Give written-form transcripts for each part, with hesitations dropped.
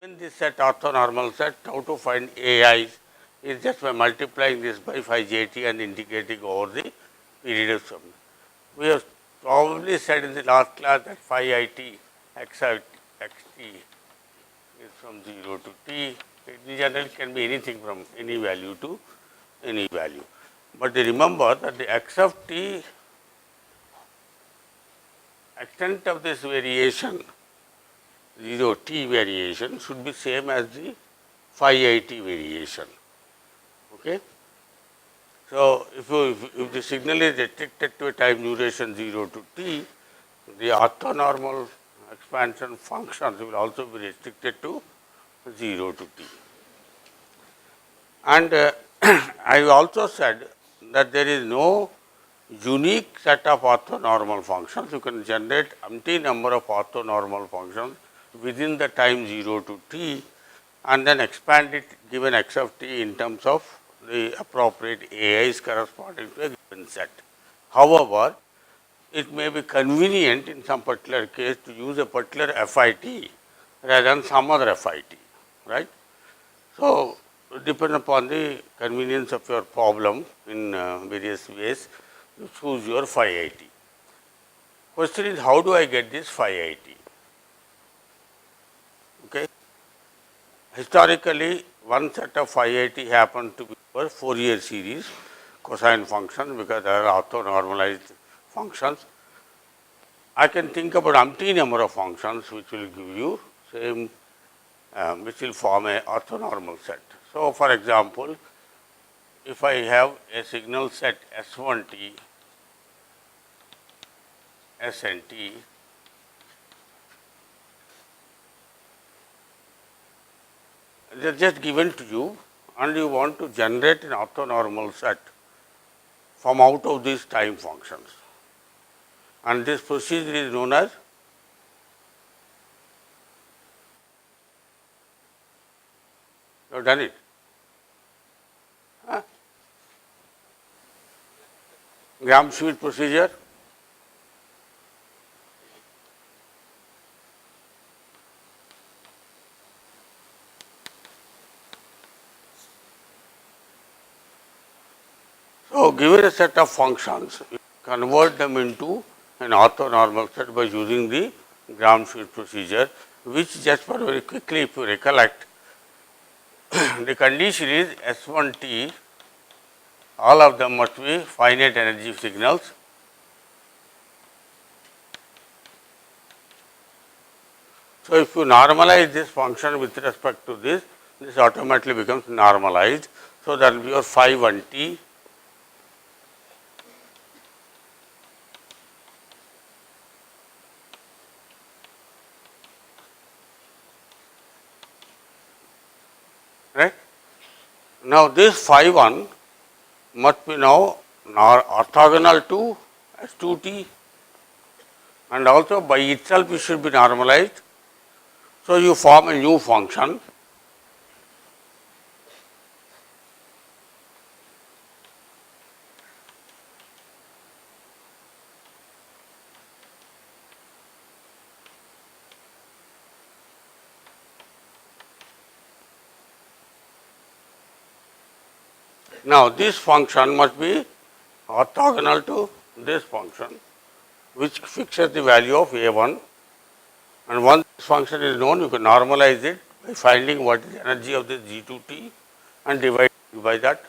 In this set, orthonormal set, how to find AIs is just by multiplying this by phi jt and integrating over the period of sum. We have probably said in the last class that phi it xt is from 0 to t. In general, can be anything from any value to any value. But remember that the x of t, extent of this variation 0 t variation should be same as the phi it variation. Okay. So, if the signal is restricted to a time duration 0 to t, the orthonormal expansion functions will also be restricted to 0 to t. And I also said that there is no unique set of orthonormal functions. You can generate empty number of orthonormal functions within the time 0 to t and then expand it given x of t in terms of the appropriate AIs corresponding to a given set. However, it may be convenient in some particular case to use a particular FIT rather than some other FIT, right. So, depend upon the convenience of your problem in various ways, you choose your phi it. Question is, how do I get this phi it? Okay. Historically, one set of phi it happened to be for Fourier series cosine functions because they are orthonormalized functions. I can think about umpty number of functions which will give you same, which will form a orthonormal set. So, for example, if I have a signal set S1t, SNT, they are just given to you and you want to generate an orthonormal set from out of these time functions. And this procedure is known as you have done it. Gram-Schmidt procedure. So, given a set of functions, you convert them into an orthonormal set by using the Gram-Schmidt procedure, which just for very quickly, if you recollect, the condition is S1t, all of them must be finite energy signals. So, if you normalize this function with respect to this, this automatically becomes normalized. So, that will be your phi 1t right. Now, this phi 1 must be now orthogonal to S2t and also by itself it should be normalized. So, you form a new function now, this function must be orthogonal to this function, which fixes the value of A1, and once this function is known, you can normalize it by finding what is the energy of this G2t and divide by that.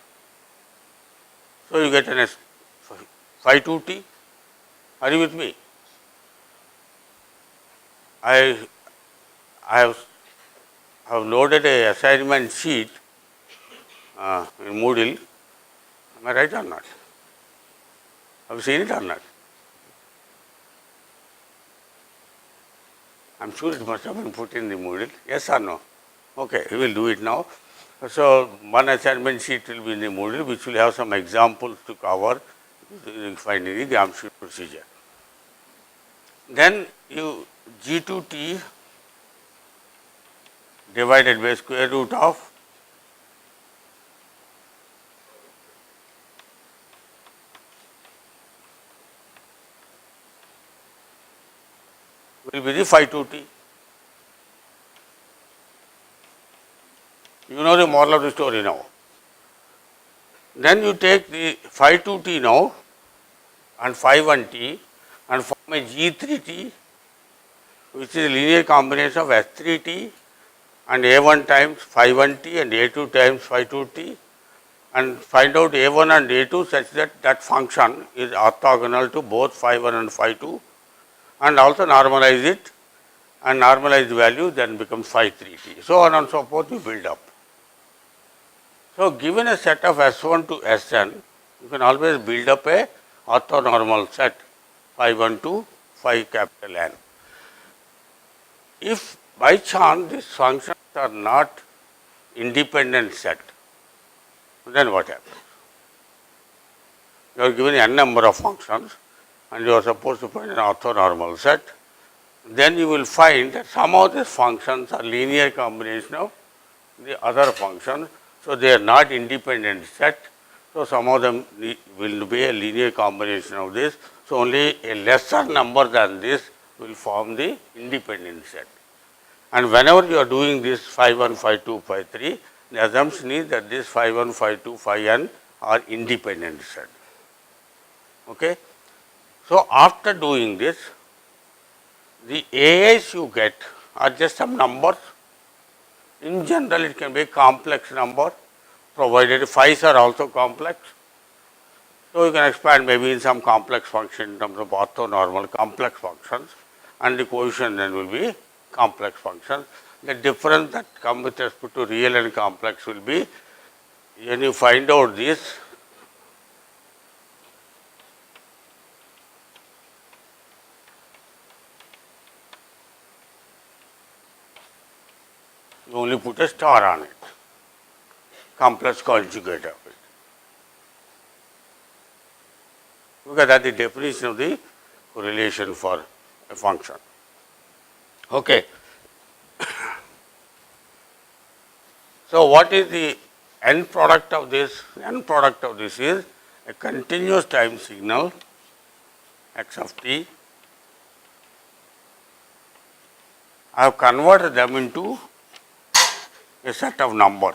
So, you get an phi 2t. Are you with me? I have loaded a assignment sheet in Moodle. Am I right or not? Have you seen it or not? I am sure it must have been put in the Moodle. Yes or no? Okay, we will do it now. So, one assignment sheet will be in the Moodle, which will have some examples to cover finding the Gram-Schmidt procedure. Then you G2t divided by square root of will be the phi 2t. You know the moral of the story now. Then you take the phi 2t now and phi 1t and form a G3t, which is a linear combination of S3t and A1 times phi 1t and A2 times phi 2t, and find out A1 and A2 such that that function is orthogonal to both phi 1 and phi 2, and also normalize it, and normalize the value then becomes phi 3t. So on and so forth you build up. So given a set of S1 to Sn, you can always build up a orthonormal set phi 1 to phi capital N. If by chance these functions are not independent set, then what happens? You are given n number of functions and you are supposed to find an orthonormal set. Then you will find that some of these functions are linear combination of the other functions. So they are not independent set. So some of them will be a linear combination of this. So only a lesser number than this will form the independent set. And whenever you are doing this phi 1, phi 2, phi 3, the assumption is that this phi 1, phi 2, phi n are independent set. Okay. So after doing this, the AIs you get are just some numbers. In general, it can be a complex number, provided phi's are also complex. So you can expand maybe in some complex function in terms of orthonormal complex functions, and the coefficient then will be complex functions. The difference that comes with respect to real and complex will be when you find out this, you only put a star on it, complex conjugate of it, because that is the definition of the correlation for a function. Okay. So what is the end product of this? End product of this is a continuous time signal x of t. I have converted them into a set of numbers,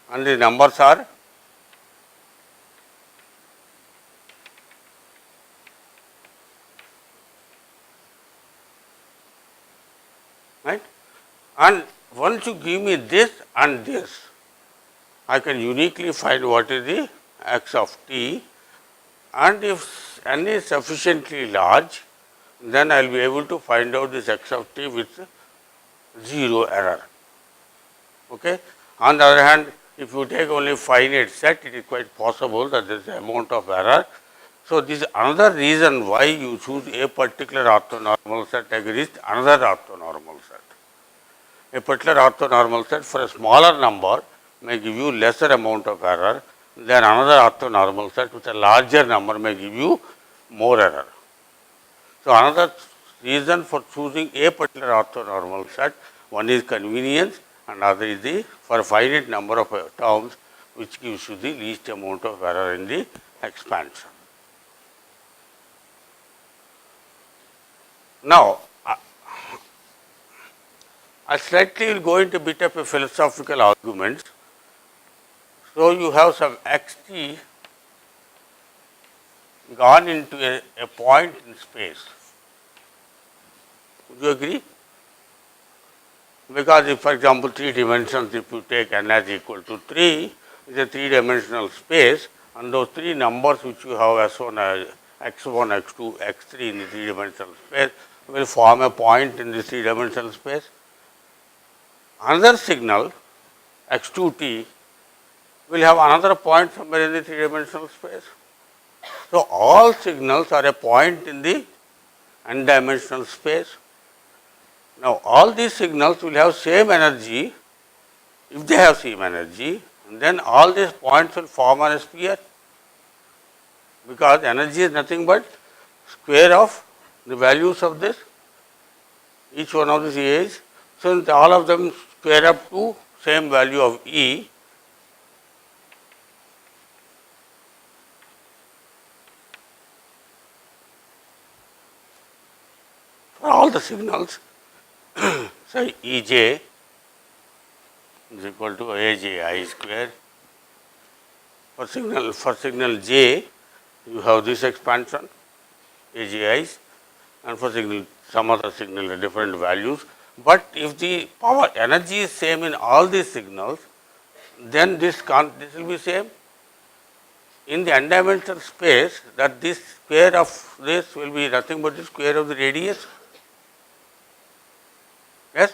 and the numbers are right, and once you give me this and this, I can uniquely find what is the x of t, and if n is sufficiently large, then I will be able to find out this x of t with 0 error. Okay. On the other hand, if you take only finite set, it is quite possible that there is an amount of error. So this is another reason why you choose a particular orthonormal set against another orthonormal set. A particular orthonormal set for a smaller number may give you lesser amount of error than another orthonormal set with a larger number may give you more error. So another reason for choosing a particular orthonormal set, one is convenience and other is the for finite number of terms, which gives you the least amount of error in the expansion. Now, I slightly will go into a bit of a philosophical argument. So you have some xt gone into a point in space. Would you agree? Because if, for example, 3 dimensions, if you take n as equal to 3, is a 3-dimensional space, and those 3 numbers which you have S1, x1, x2, x3 in the 3-dimensional space will form a point in the 3-dimensional space. Another signal, x2t, will have another point somewhere in the 3-dimensional space. So all signals are a point in the n-dimensional space. Now all these signals will have same energy. If they have same energy, then all these points will form on a sphere, because energy is nothing but square of the values of this, each one of these A's. So all of them square up to same value of E. For all the signals, say Ej, is equal to AJI square. For signal J, you have this expansion AGIs, and for signal some other signal at different values. But if the power energy is same in all these signals, then this will be same in the n-dimensional space, that this square of this will be nothing but the square of the radius. Yes.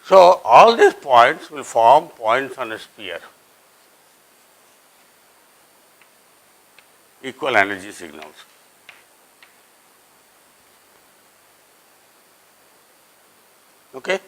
So, all these points will form points on a sphere, equal energy signals. Okay.